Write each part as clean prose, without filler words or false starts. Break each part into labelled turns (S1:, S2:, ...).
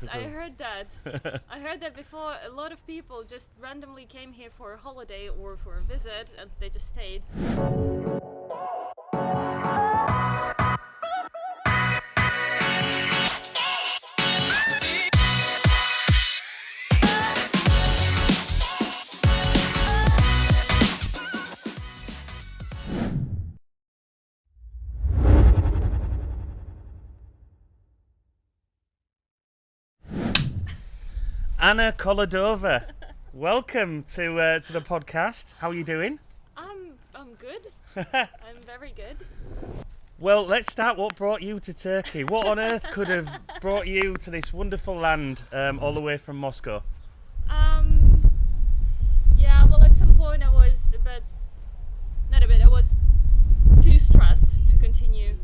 S1: I heard that. I heard that before. A lot of people just randomly came here for a holiday or for a visit, and they just stayed.
S2: Anna Koladova, welcome to the podcast. How are you doing?
S1: I'm good. I'm very good.
S2: Well, let's start. What brought you to Turkey? What on earth could have brought you to this wonderful land, all the way from Moscow?
S1: Yeah, well, at some point I was I was too stressed to continue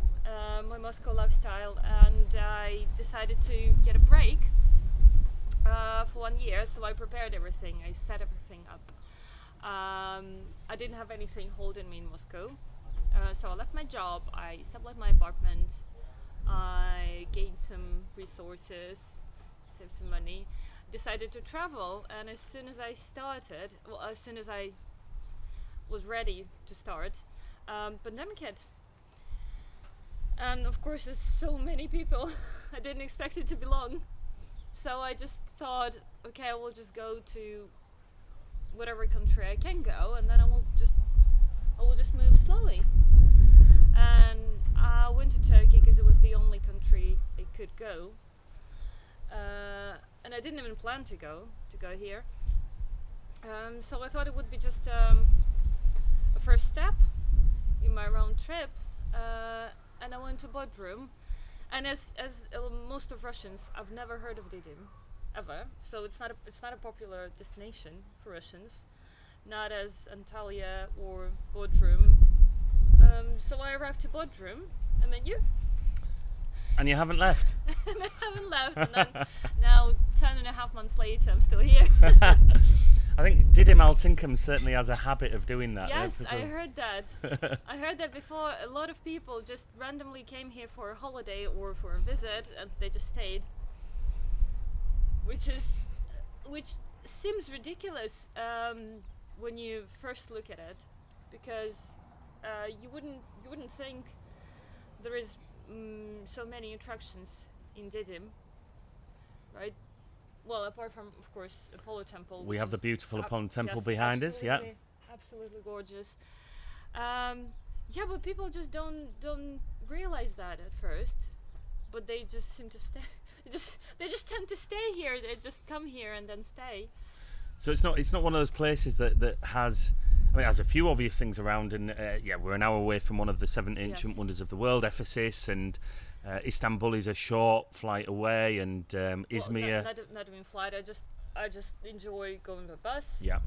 S1: my Moscow lifestyle, and I decided to get a break. For 1 year, so I prepared everything, I set everything up. I didn't have anything holding me in Moscow, so I left my job, I sublet my apartment, I gained some resources, saved some money, decided to travel, and as soon as I was ready to start, pandemic hit. And of course there's so many people, I didn't expect it to be long. So I just thought, okay, I will just go to whatever country I can go, and then I will just move slowly. And I went to Turkey because it was the only country I could go, and I didn't even plan to go here. So I thought it would be just a first step in my round trip, and I went to Bodrum. And as most of Russians, I've never heard of Didim, ever. So it's not a popular destination for Russians, not as Antalya or Bodrum. So I arrived to Bodrum, and then you.
S2: And you haven't left.
S1: And I haven't left. And then now 10.5 months later, I'm still here.
S2: I think Didim Altinkum certainly has a habit of doing that.
S1: Yes, I heard that. I heard that before. A lot of people just randomly came here for a holiday or for a visit, and they just stayed. Which seems ridiculous when you first look at it, because you wouldn't think there is so many attractions in Didim, right? Well, apart from, of course, Apollo Temple.
S2: We have the beautiful Apollo Temple behind us, yeah.
S1: Absolutely gorgeous. Yeah, but people just don't realize that at first, but they just seem to stay. They just tend to stay here. They just come here and then stay.
S2: So it's not one of those places that has. I mean, it has a few obvious things around, and we're an hour away from one of the 7 ancient wonders of the world, Ephesus, and Istanbul is a short flight away, and Izmir.
S1: Well, not even flight. I just enjoy going by bus.
S2: Yeah,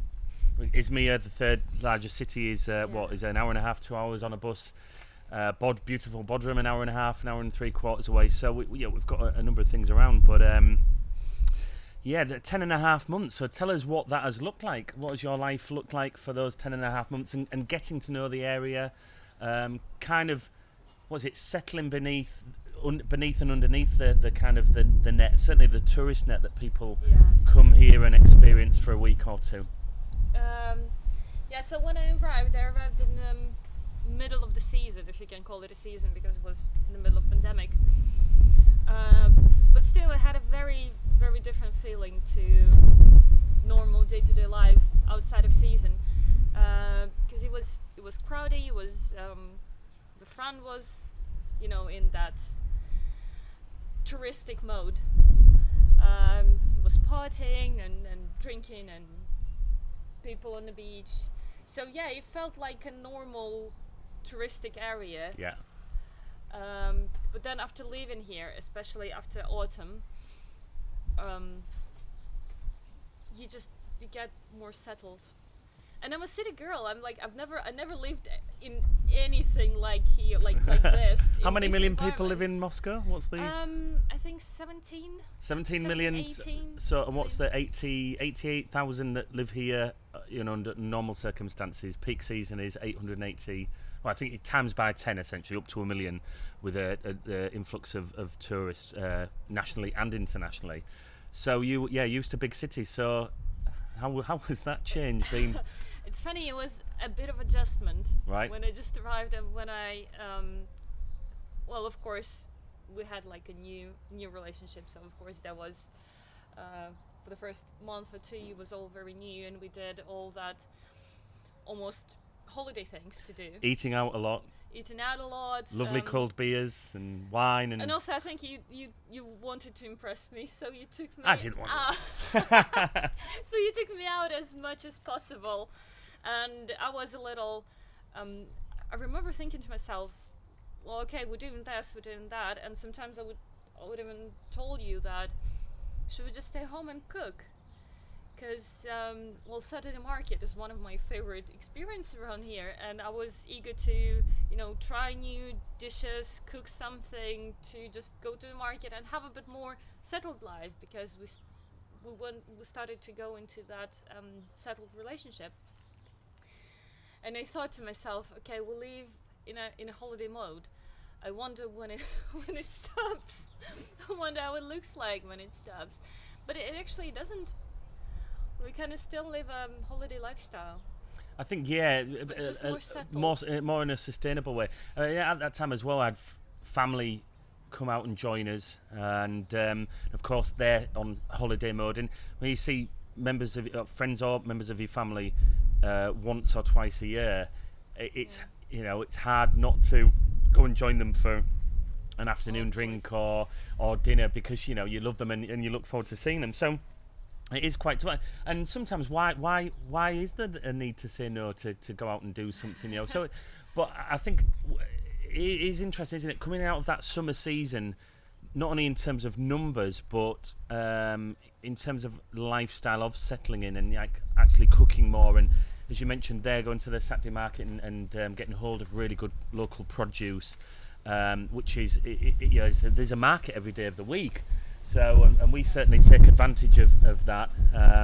S2: Izmir, the third largest city, is is an hour and a half, 2 hours on a bus. Beautiful Bodrum, an hour and a half, an hour and 3/4 away. So we've got a number of things around, but the 10.5 months. So tell us what that has looked like. What has your life looked like for those 10.5 months, and getting to know the area, settling beneath and underneath the kind of the net, certainly the tourist net that people come here and experience for a week or two.
S1: So when I arrived in the middle of the season, if you can call it a season, because it was in the middle of pandemic. But still, it had a very, very different feeling to normal day-to-day life outside of season, because it was crowded. It was the front was, in that touristic mode. It was partying and drinking and people on the beach. So yeah, it felt like a normal touristic area.
S2: Yeah.
S1: But then after leaving here, especially after autumn, you get more settled. And I'm a city girl. I never lived in anything like here, like this.
S2: How many million people live in Moscow? What's the?
S1: I think 17.
S2: 17 million.
S1: 18.
S2: So, and what's the 88,000 that live here? Under normal circumstances, peak season is 880 I think it times by 10 essentially, up to 1 million, with a influx of tourists nationally and internationally. So you used to big cities. So how was that change been?
S1: It's funny, it was a bit of adjustment,
S2: right,
S1: when I just arrived, and when I well, of course we had like a new relationship, so of course that was for the first month or two it was all very new, and we did all that almost holiday things to do.
S2: Eating out a lot.
S1: Lovely
S2: cold beers and wine, and
S1: also I think you wanted to impress me, so you took me.
S2: I didn't want
S1: to. So you took me out as much as possible, and I was a little. I remember thinking to myself, well, okay, we're doing this, we're doing that, and sometimes I would even told you that should we just stay home and cook? Because well, Saturday market is one of my favorite experiences around here, and I was eager to try new dishes, cook something, to just go to the market and have a bit more settled life, because we started to go into that settled relationship. And I thought to myself, okay, we'll live in a holiday mode. I wonder when it stops. I wonder how it looks like when it stops. But it actually doesn't. We kind of still live a holiday lifestyle.
S2: I think,
S1: just
S2: more in a sustainable way. At that time as well, I had family come out and join us, and of course they're on holiday mode. And when you see members of friends or members of your family once or twice a year, it's hard not to go and join them for an afternoon drink or dinner, because you love them and you look forward to seeing them. So it is quite tough. And sometimes why is there a need to say no to go out and do something? So, but I think it is interesting, isn't it, coming out of that summer season, not only in terms of numbers, but in terms of lifestyle of settling in and like actually cooking more, and as you mentioned there, going to the Saturday market and getting hold of really good local produce, which is there's a market every day of the week. So and we certainly take advantage of that,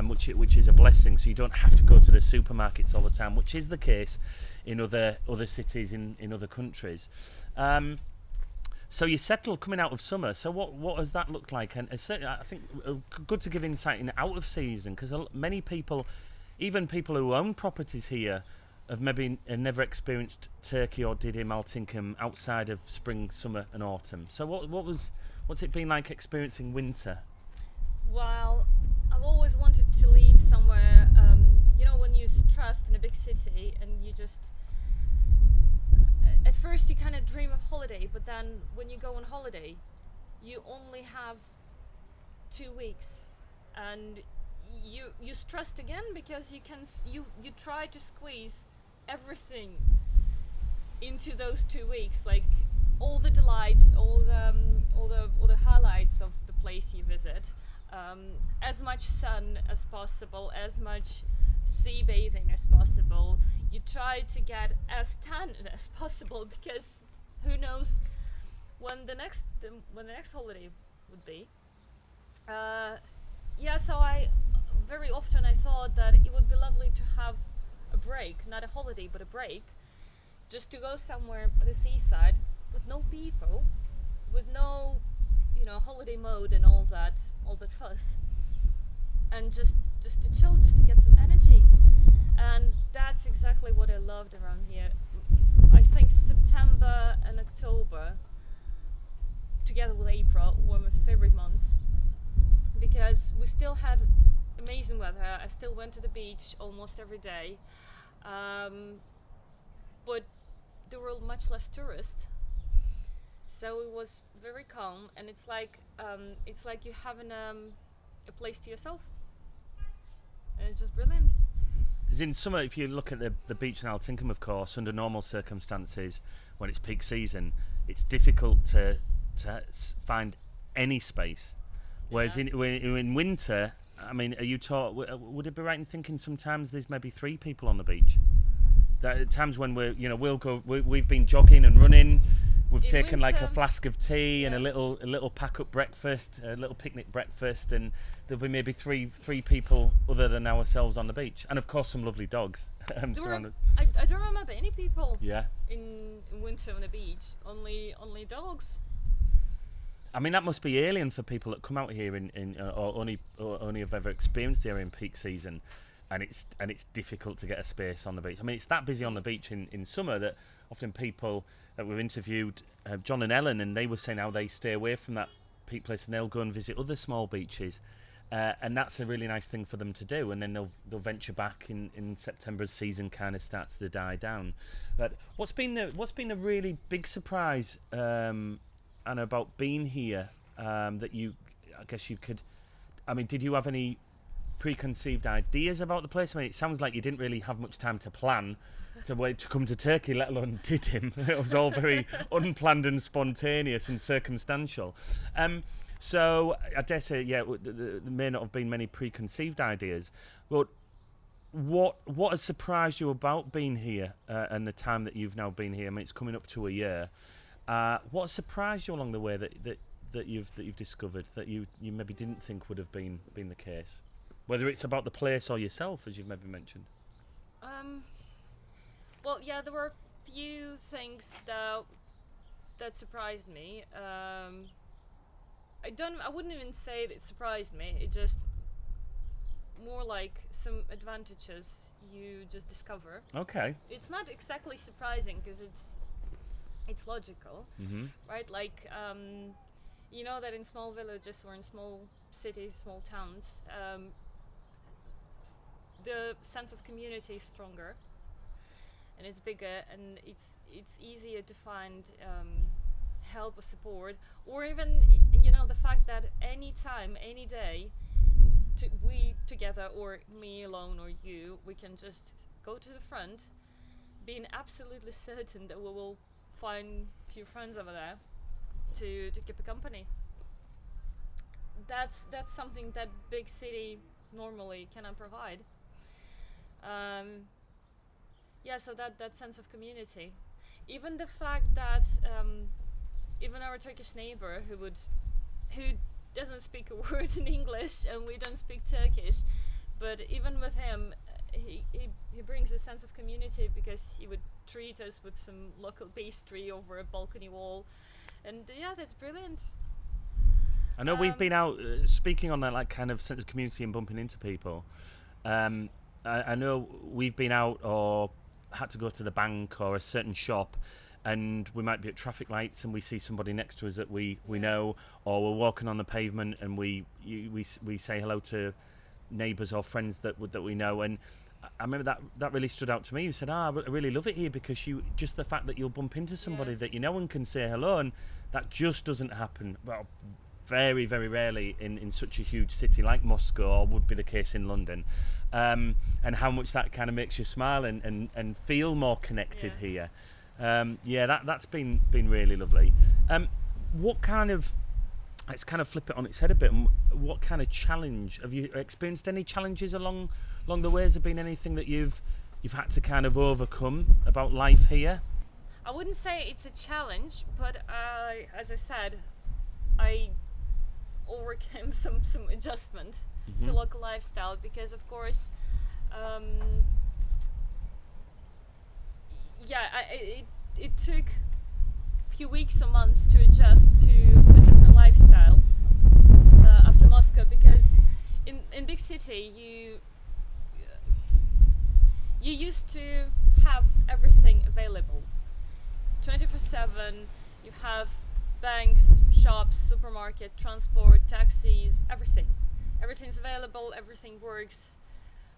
S2: which is a blessing. So you don't have to go to the supermarkets all the time, which is the case in other cities in other countries. So you settle coming out of summer. So what has that looked like? And certainly, I think good to give insight in out of season, because many people, even people who own properties here, have maybe never experienced Turkey or Didim, Altinkum outside of spring, summer, and autumn. So what's it been like experiencing winter?
S1: Well, I've always wanted to live somewhere. When you're stressed in a big city, and you just at first you kind of dream of holiday, but then when you go on holiday, you only have 2 weeks, and you're stressed again, because you try to squeeze everything into those 2 weeks, like all the delights, all the highlights of the place you visit, as much sun as possible, as much sea bathing as possible. You try to get as tan as possible, because who knows when the next holiday would be. So I very often I thought that it would be lovely to have a break, not a holiday but a break, just to go somewhere by the seaside with no people, with no holiday mode and all that fuss, and just to chill, just to get some energy. And that's exactly what I loved around here. I think September and October, together with April, were my favorite months, because we still had amazing weather. I still went to the beach almost every day, but there were much less tourists, so it was very calm, and it's like you having a place to yourself, and it's just brilliant.
S2: Because in summer, if you look at the beach in Altinkum, of course, under normal circumstances, when it's peak season, it's difficult to find any space. Whereas in winter, I mean, are you taught? Would it be right in thinking sometimes there's maybe 3 people on the beach? That at times when we'll go, we've been jogging and running, we've
S1: In
S2: taken like a
S1: winter-
S2: flask of tea and
S1: Yeah.
S2: a little pack up breakfast, a little picnic breakfast, and there'll be maybe three people other than ourselves on the beach, and of course some lovely dogs.
S1: There were,
S2: surrounded.
S1: I don't remember any people
S2: Yeah.
S1: in winter on the beach. Only dogs.
S2: I mean, that must be alien for people that come out here or only have ever experienced the area in peak season, and it's difficult to get a space on the beach. I mean, it's that busy on the beach in summer that often people that we've interviewed, John and Ellen, and they were saying how they stay away from that peak place and they'll go and visit other small beaches, and that's a really nice thing for them to do. And then they'll venture back in September as season kind of starts to die down. But what's been the really big surprise? Anna, about being here, that I guess you could, I mean, did you have any preconceived ideas about the place? I mean, it sounds like you didn't really have much time to plan to come to Turkey, let alone Didim. It was all very unplanned and spontaneous and circumstantial. So I dare say, yeah, there may not have been many preconceived ideas, but what has surprised you about being here and the time that you've now been here? I mean, it's coming up to a year. What surprised you along the way that you've discovered that you maybe didn't think would have been the case, whether it's about the place or yourself, as you've maybe mentioned?
S1: Well, yeah, there were a few things that surprised me. I wouldn't even say that it surprised me. It just more like some advantages you just discover.
S2: Okay.
S1: It's not exactly surprising because it's logical, right? Like, you know that in small villages or in small cities, small towns, the sense of community is stronger and it's bigger, and it's easier to find help or support, or even the fact that any time, any day, we together or me alone or you, we can just go to the front, being absolutely certain that we will find a few friends over there to keep a company. That's something that big city normally cannot provide. So that sense of community, even the fact that even our Turkish neighbor who doesn't speak a word in English and we don't speak Turkish, but even with him, he brings a sense of community because he would treat us with some local pastry over a balcony wall, and that's brilliant.
S2: I know we've been out speaking on that like kind of sense of community and bumping into people. I know we've been out or had to go to the bank or a certain shop, and we might be at traffic lights and we see somebody next to us that we know, or we're walking on the pavement and we say hello to neighbours or friends that we know. And I remember that really stood out to me. You said, I really love it here because just the fact that you'll bump into somebody that you know and can say hello, and that just doesn't happen, well, very, very rarely in such a huge city like Moscow, or would be the case in London, and how much that kind of makes you smile and feel more connected here. That's been really lovely. What kind of, let's kind of flip it on its head a bit, what kind of challenge, have you experienced any challenges along the way? Has there been anything that you've had to kind of overcome about life here?
S1: I wouldn't say it's a challenge, but as I said, I overcame some adjustment to local lifestyle, because of course it took a few weeks or months to adjust to a different lifestyle after Moscow, because in big city you used to have everything available 24/7. You have banks, shops, supermarket, transport, taxis, everything's available, everything works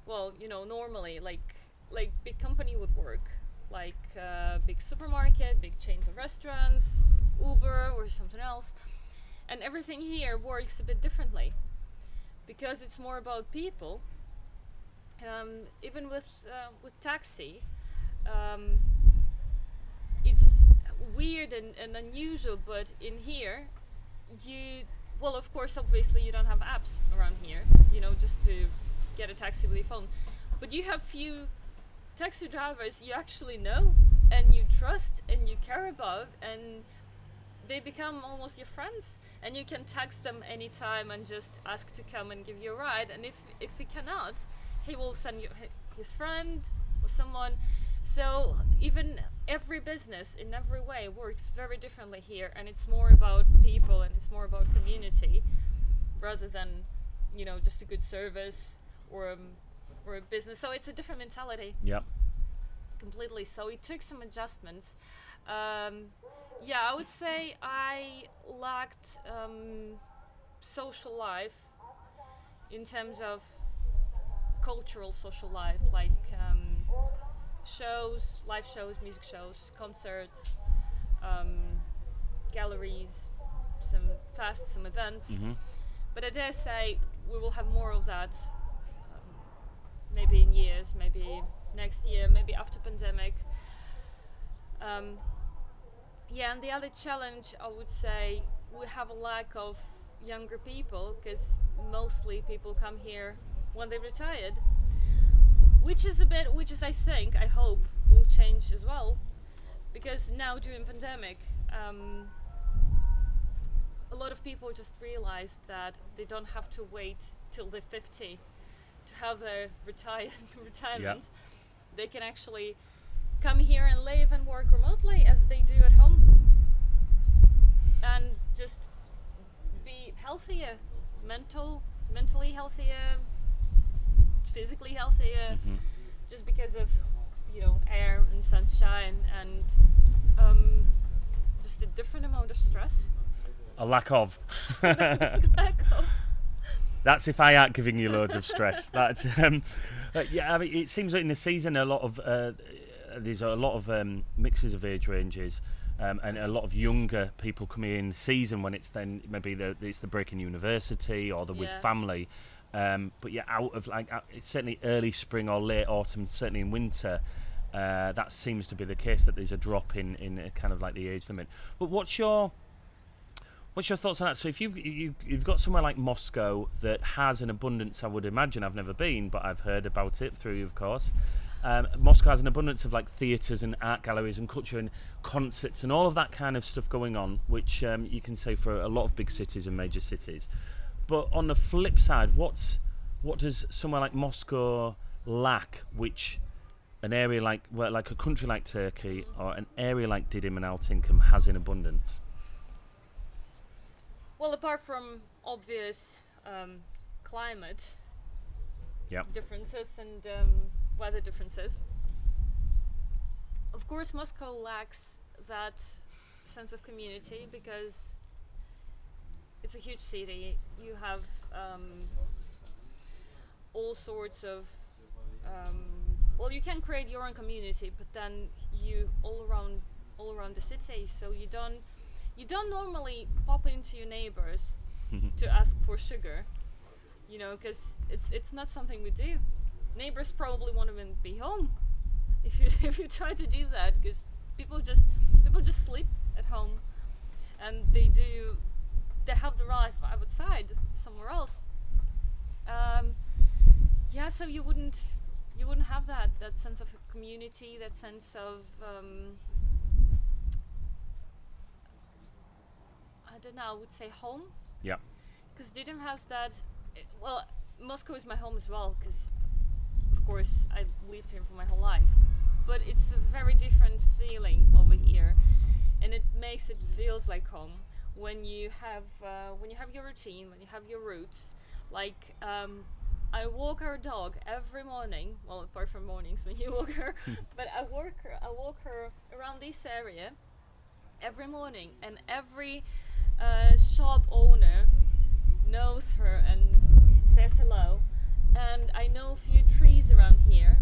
S1: well, normally like big company would work, like big supermarket, big chains of restaurants, Uber or something else. And everything here works a bit differently because it's more about people. Even with taxi, it's weird and unusual, but in here of course obviously you don't have apps around here, just to get a taxi with your phone, but you have few taxi drivers you actually know and you trust and you care about, and they become almost your friends, and you can text them anytime and just ask to come and give you a ride. And if he cannot, he will send you his friend or someone. So even every business in every way works very differently here, and it's more about people and it's more about community rather than, you know, just a good service or a business. So it's a different mentality.
S2: Yeah.
S1: Completely. So it took some adjustments. I would say I lacked social life in terms of cultural social life, like shows, live shows, music shows, concerts, galleries, some fests, some events.
S2: Mm-hmm.
S1: But I dare say we will have more of that maybe in years, maybe next year, maybe after pandemic. And the other challenge, I would say, we have a lack of younger people, because mostly people come here when they retired, which is I hope will change as well, because now during pandemic, a lot of people just realized that they don't have to wait till they're 50 to have their retirement.
S2: Yeah.
S1: They can actually come here and live and work remotely as they do at home, and just be healthier, mentally healthier, physically healthier, just because of, you know, air and sunshine and just a different amount of stress.
S2: A lack of.
S1: Lack of.
S2: That's if I aren't giving you loads of stress. That's I mean, it seems like in the season a lot of there's a lot of mixes of age ranges, and a lot of younger people coming in the season when it's then maybe it's the break in university or with family. But out of it's certainly early spring or late autumn, certainly in winter, that seems to be the case, that there's a drop in kind of like the age limit. But what's your thoughts on that? So if you've got somewhere like Moscow that has an abundance, I would imagine, I've never been, but I've heard about it through you, of course. Moscow has an abundance of like theatres and art galleries and culture and concerts and all of that kind of stuff going on, which you can say for a lot of big cities and major cities. But on the flip side, what does somewhere like Moscow lack, which an area like a country like Turkey or an area like Didim and Altinkum has in abundance?
S1: Well, apart from obvious climate differences and weather differences, of course Moscow lacks that sense of community, because it's a huge city. You have all sorts of you can create your own community, but then you all around the city, so you don't normally pop into your neighbors to ask for sugar, you know, because it's not something we do. Neighbors probably won't even be home if you try to do that, because people just sleep at home, and they have their life outside somewhere else. So you wouldn't have that sense of community, that sense of I don't know, I would say home.
S2: Yeah.
S1: Because Didim has that. Well, Moscow is my home as well, because of course I lived here for my whole life. But it's a very different feeling over here, and it makes it feels like home when you have your routine, when you have your roots. Like I walk our dog every morning. Well, apart from mornings when you walk her, but I walk her around this area every morning, and every shop owner knows her and says hello. And I know a few trees around here.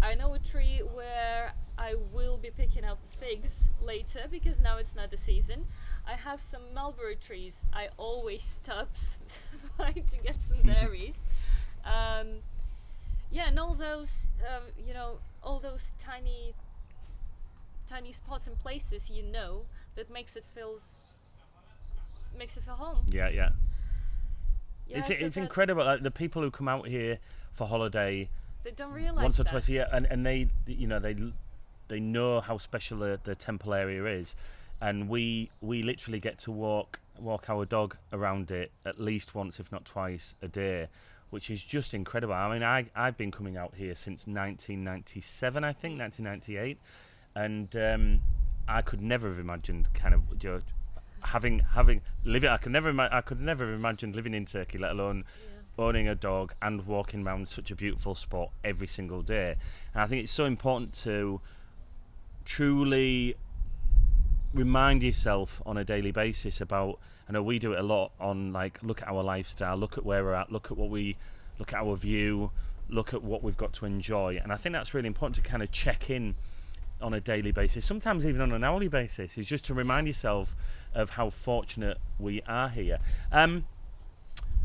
S1: I know a tree where I will be picking up figs later, because now it's not the season. I have some mulberry trees. I always stop by to get some berries. And all those, all those tiny spots and places, that makes it feel home.
S2: Yeah, it's incredible. Like, the people who come out here for holiday,
S1: they don't realize
S2: once or twice a year, and they know how special the temple area is, and we literally get to walk our dog around it at least once, if not twice a day, which is just incredible. I mean, I've been coming out here since 1997, I think, 1998, and I could never have imagined kind of having living. I could never have imagined living in Turkey, let alone owning a dog and walking around such a beautiful spot every single day. And I think it's so important to truly remind yourself on a daily basis about, I know we do it a lot, on like, look at our lifestyle, look at where we're at, look at our view, look at what we've got to enjoy. And I think that's really important to kind of check in on a daily basis, sometimes even on an hourly basis, is just to remind yourself of how fortunate we are here.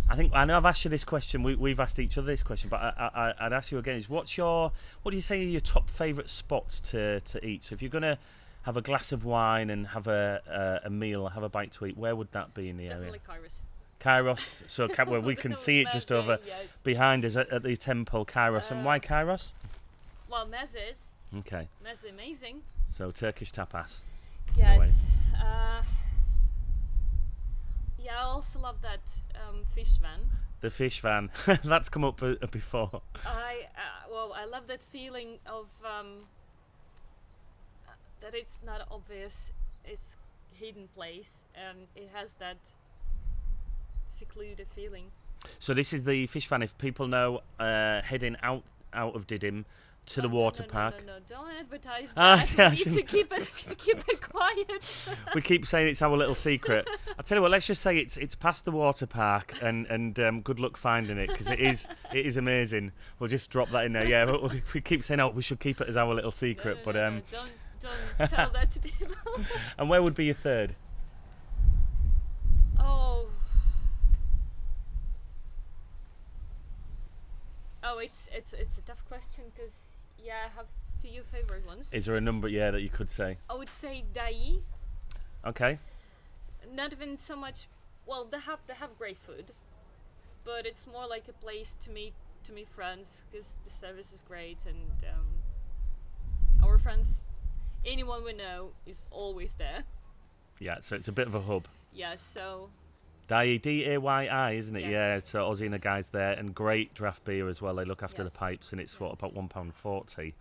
S2: I know I've asked you this question, we've asked each other this question, but I'd ask you again, is what do you say are your top favourite spots to eat? So if you're going to have a glass of wine and have a meal, have a bite to eat, where would that be in the area?
S1: Definitely
S2: Kairos, so where we can see it just over behind us at the temple, Kairos. And why Kairos?
S1: Well, mezes.
S2: Okay.
S1: Meze, amazing.
S2: So Turkish tapas.
S1: Yes. Yeah, I also love that fish van.
S2: The fish van. That's come up before.
S1: I love that feeling of that it's not obvious, it's hidden place, and it has that secluded feeling. So
S2: this is the fish van. If people know, heading out of Didim to the water park.
S1: No, don't advertise that. We need to keep it quiet.
S2: We keep saying it's our little secret. I'll tell you what, let's just say it's past the water park, and good luck finding it, because it is amazing. We'll just drop that in there. Yeah, but we keep saying, we should keep it as our little secret.
S1: No, don't tell that to people.
S2: And where would be your third?
S1: It's a tough question, because I have few favorite ones.
S2: Is there a number that you could say?
S1: I would say Dai.
S2: Okay.
S1: Not even so much. Well, they have great food, but it's more like a place to meet friends, because the service is great, and our friends, anyone we know, is always there.
S2: Yeah, so it's a bit of a hub.
S1: Yeah, so.
S2: Dai, Dayyi, isn't it?
S1: Yes.
S2: Yeah, so Aussie and the guys there, and great draft beer as well. They look after the pipes, and it's about £1.40. Yeah.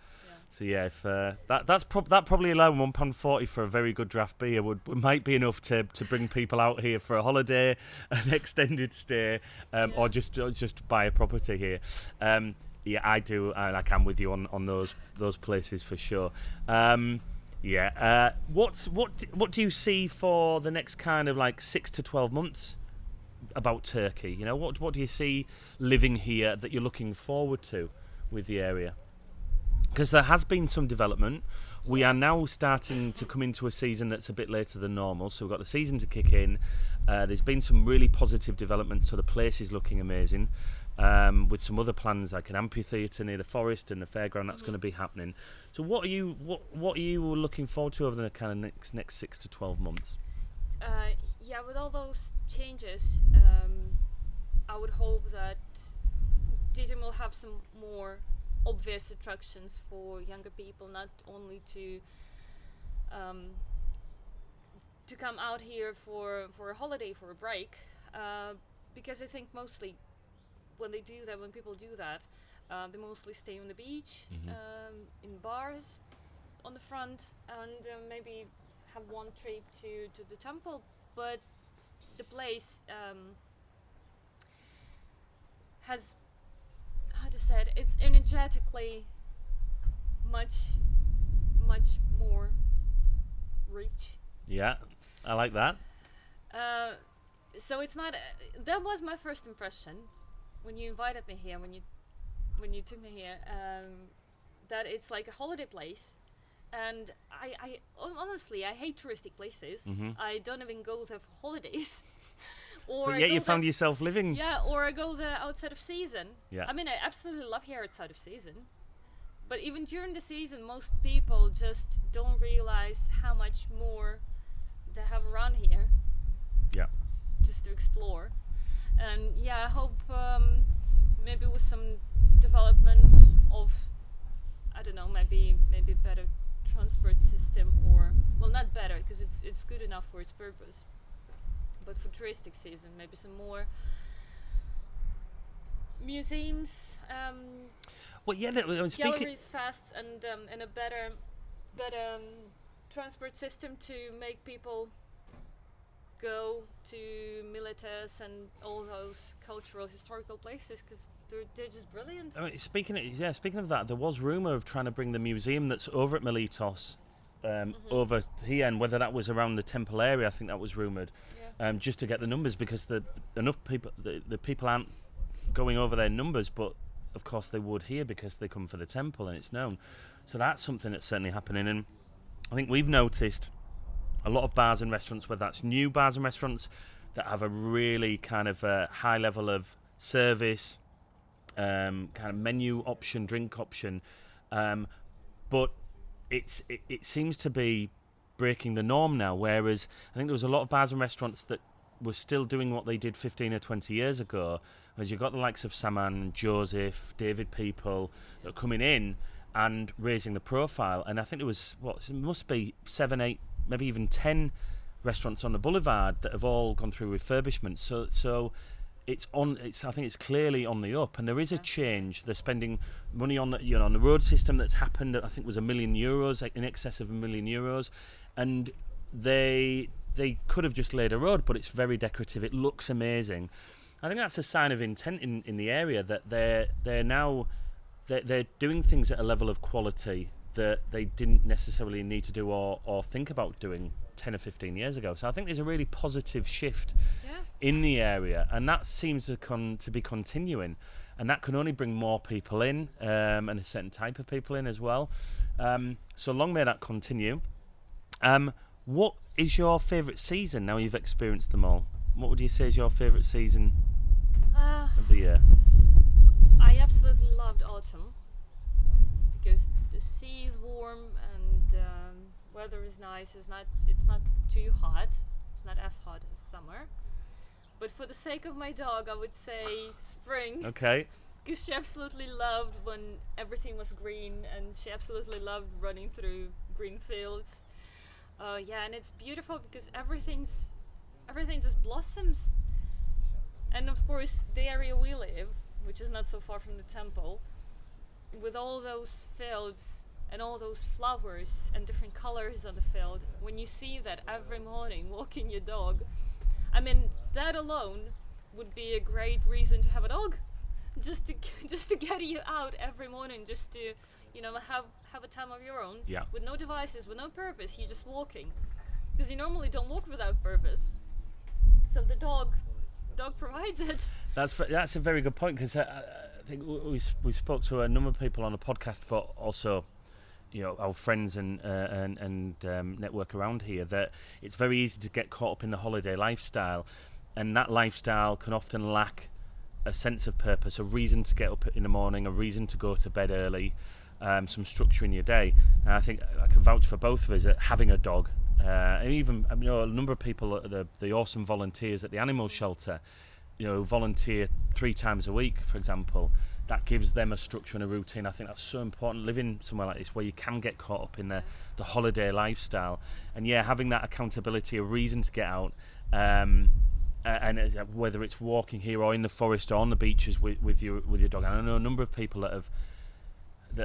S2: So if that probably alone £1.40 for a very good draft beer might be enough to bring people out here for a holiday, an extended stay, or just buy a property here. I do, and I'm with you on those places for sure. What do you see for the next kind of like 6 to 12 months about Turkey? You know, what do you see living here that you're looking forward to with the area? Because there has been some development. We are now starting to come into a season that's a bit later than normal, so we've got the season to kick in. There's been some really positive developments, so the place is looking amazing. With some other plans like an amphitheatre near the forest and the fairground that's going to be happening. So what are you looking forward to over the kind of next 6 to 12 months?
S1: With all those changes, I would hope that Didim will have some more obvious attractions for younger people, not only to come out here for a holiday, for a break, because I think mostly when people do that, they mostly stay on the beach, in bars on the front, and maybe have one trip to the temple. But the place has, how to say it, it's energetically much more rich.
S2: Yeah, I like that.
S1: So it's not. That was my first impression when you invited me here, when you took me here, that it's like a holiday place. And I honestly, I hate touristic places. I don't even go there for holidays.
S2: But yet you found yourself living.
S1: Yeah, or I go there outside of season.
S2: Yeah.
S1: I mean, I absolutely love here outside of season. But even during the season, most people just don't realize how much more they have around here. Yeah. Just to explore. And I hope maybe with some development of, I don't know, maybe better transport system, or well, not better because it's good enough for its purpose, but for touristic season, maybe some more museums,
S2: Well, yeah,
S1: galleries, fast, and a better transport system to make people go to Miletus and all those cultural historical places, because they're just brilliant.
S2: I mean, speaking of that, there was rumour of trying to bring the museum that's over at Miletus over here, and whether that was around the temple area, I think that was rumoured, just to get the numbers, because the people aren't going over their numbers, but of course they would here because they come for the temple and it's known. So that's something that's certainly happening, and I think we've noticed a lot of bars and restaurants, whether that's new bars and restaurants that have a really kind of high level of service, kind of menu option, drink option, but it seems to be breaking the norm now, whereas I think there was a lot of bars and restaurants that were still doing what they did 15 or 20 years ago, as you've got the likes of Saman, Joseph, David People that are coming in and raising the profile. And I think there was, it must be 7, 8, maybe even 10 restaurants on the boulevard that have all gone through refurbishment. So I think it's clearly on the up, and there is a change. They're spending money on on the road system that's happened. I think was €1 million, in excess of €1 million, and they could have just laid a road, but it's very decorative. It looks amazing. I think that's a sign of intent in the area, that they're now doing things at a level of quality that they didn't necessarily need to do or think about doing 10 or 15 years ago. So I think there's a really positive shift in the area, and that seems to be continuing, and that can only bring more people in, and a certain type of people in as well. So long may that continue. What is your favourite season now you've experienced them all? What would you say is your favourite season of the year?
S1: I absolutely loved autumn, because the sea is warm and weather is nice. It's not too hot. It's not as hot as summer. But for the sake of my dog, I would say spring.
S2: Okay.
S1: Because she absolutely loved when everything was green, and she absolutely loved running through green fields. And it's beautiful because everything just blossoms. And of course, the area we live, which is not so far from the temple, with all those fields and all those flowers and different colors on the field, when you see that every morning walking your dog, I mean, that alone would be a great reason to have a dog, just to get you out every morning, just to have a time of your own, with no devices, with no purpose. You're just walking, because you normally don't walk without purpose. So the dog provides it.
S2: That's a very good point, because I think we spoke to a number of people on the podcast, but also our friends and network around here, that it's very easy to get caught up in the holiday lifestyle, and that lifestyle can often lack a sense of purpose, a reason to get up in the morning, a reason to go to bed early, some structure in your day. And I think I can vouch for both of us that having a dog, and even a number of people, the awesome volunteers at the animal shelter, who volunteer 3 times a week, for example, that gives them a structure and a routine. I think that's so important, living somewhere like this where you can get caught up in the holiday lifestyle, and having that accountability, a reason to get out, and whether it's walking here or in the forest or on the beaches with your dog. And I know a number of people that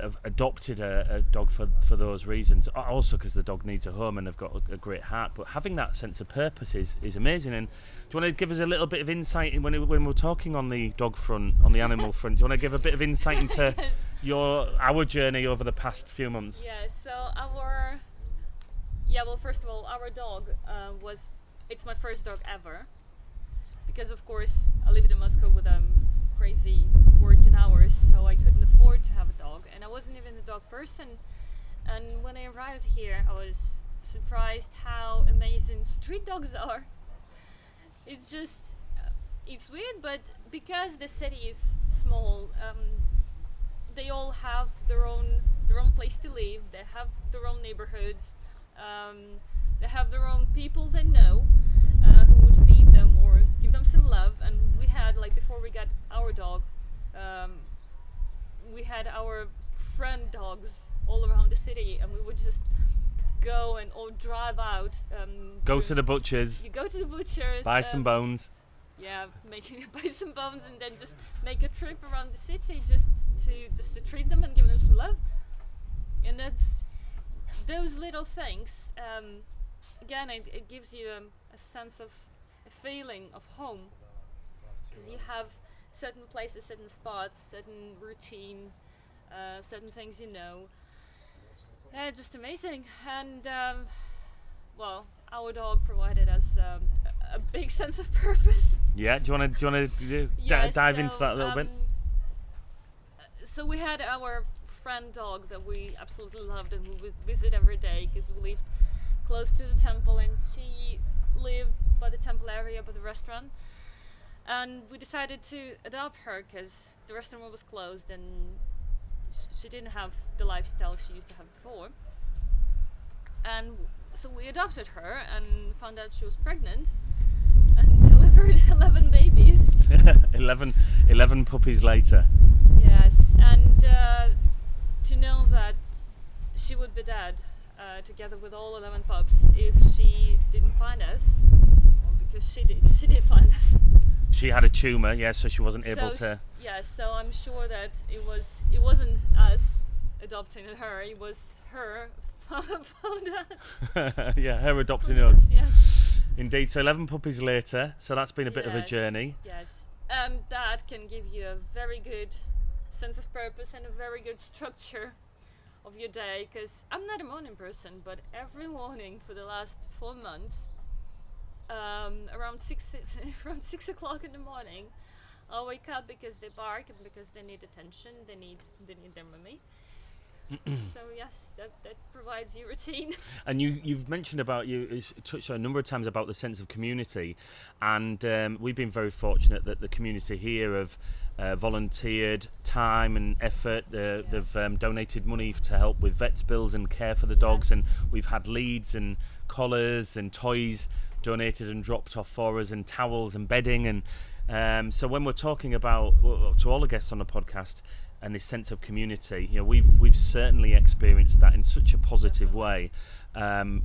S2: have adopted a dog for those reasons, also because the dog needs a home and they've got a great heart. But having that sense of purpose is amazing. And do you want to give us a little bit of insight when we're talking on the dog front, on the animal front? Do you want to give a bit of insight into our journey over the past few months?
S1: Yeah. So first of all, our dog it's my first dog ever, because of course I lived in Moscow with crazy working hours, so I couldn't afford to have a dog, and I wasn't even a dog person. And when I arrived here, I was surprised how amazing street dogs are. It's just it's weird, but because the city is small, they all have their own place to live. They have their own neighborhoods. They have their own people they know, who would feed them or give them some love. And we had, before we got our dog, we had our friend dogs all around the city, and we would just go or drive out.
S2: Go to the butchers.
S1: You go to the butchers.
S2: Buy some bones.
S1: Yeah, buy some bones, and then just make a trip around the city just to treat them and give them some love. And that's those little things. Again, it gives you a sense of a feeling of home, because you have certain places, certain spots, certain routine, certain things you know. Yeah, just amazing. And well, our dog provided us a big sense of purpose.
S2: Yeah, do you want to dive into that a little bit?
S1: So we had our friend dog that we absolutely loved, and we would visit every day because we lived close to the temple, and she lived by the temple area, by the restaurant. And we decided to adopt her because the restaurant was closed and she didn't have the lifestyle she used to have before. And so we adopted her and found out she was pregnant and delivered 11 babies.
S2: 11 puppies later.
S1: Yes, and to know that she would be dead together with all 11 pups if she didn't find us, because she did find us.
S2: She had a tumour, yeah, so she wasn't able to.
S1: Yeah, so I'm sure that it wasn't us adopting her; it was her found us.
S2: Yeah, her adopting us.
S1: Yes.
S2: Indeed. So 11 puppies later. So that's been a bit of a journey.
S1: Yes, and that can give you a very good sense of purpose and a very good structure of your day. Because I'm not a morning person, but every morning for the last 4 months, around 6 o'clock in the morning, I'll wake up because they bark and because they need attention. They need their mummy. So yes, that provides you routine. And
S2: you've mentioned about, you touched on a number of times about the sense of community, and we've been very fortunate that the community here have volunteered time and effort. They've donated money to help with vets bills and care for the dogs, and we've had leads and collars and toys donated and dropped off for us, and towels and bedding, and so when we're talking about, to all the guests on the podcast, and this sense of community, you know, we've certainly experienced that in such a positive way,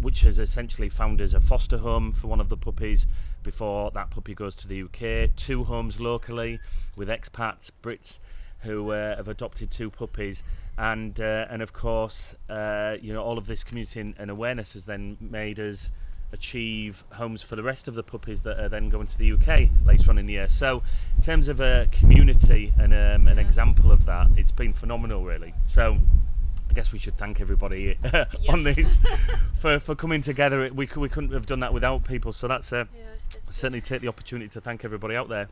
S2: which has essentially found us a foster home for one of the puppies before that puppy goes to the UK, 2 homes locally with expats, Brits, who have adopted 2 puppies, and of course, you know, all of this community and awareness has then made us achieve homes for the rest of the puppies that are then going to the UK later on in the year. So in terms of a community and an example of that, it's been phenomenal, really. So I guess we should thank everybody on this for coming together. We couldn't have done that without people, so that's certainly take the opportunity to thank everybody out there.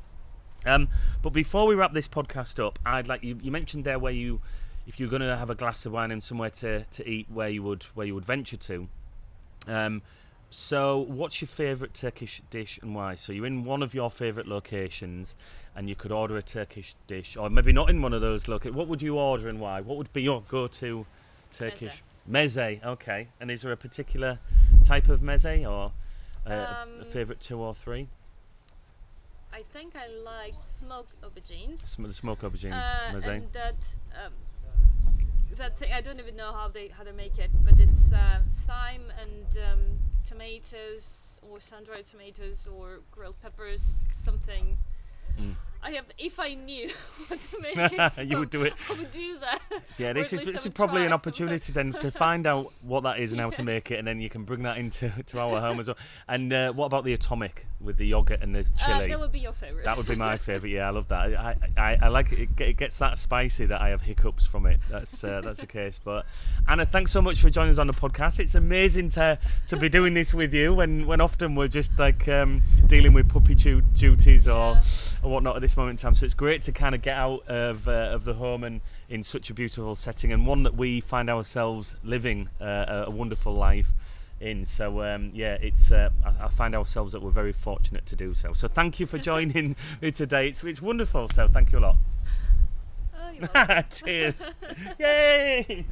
S2: But before we wrap this podcast up, I'd like you mentioned there where you, if you're going to have a glass of wine and somewhere to eat, where you would venture to. So what's your favourite Turkish dish and why? So you're in one of your favourite locations and you could order a Turkish dish, or maybe not in one of those locations. What would you order and why? What would be your go-to Turkish? Meze, okay. And is there a particular type of meze, or a favourite 2 or 3?
S1: I think I like smoked aubergines.
S2: The smoked aubergine meze.
S1: And that thing, I don't even know how they make it, but it's thyme and tomatoes, or sun-dried tomatoes, or grilled peppers, something. If I knew what to make it from,
S2: you would do it.
S1: I would do that.
S2: Yeah, this is probably an opportunity then to find out what that is and how to make it, and then you can bring that into our home as well. And what about the atomic with the yogurt and the chili?
S1: That would be your favourite.
S2: That would be my favourite. Yeah, I love that. I like it. It gets that spicy that I have hiccups from it. That's the case. But Anna, thanks so much for joining us on the podcast. It's amazing to be doing this with you when often we're just like dealing with puppy duties or whatnot at this moment in time. So it's great to kind of get out of the home and in such a beautiful setting, and one that we find ourselves living a wonderful life in. So it's I find ourselves that we're very fortunate to do so. So thank you for joining me today. It's wonderful. So thank you a lot.
S1: Oh, you're welcome.
S2: Cheers. Yay.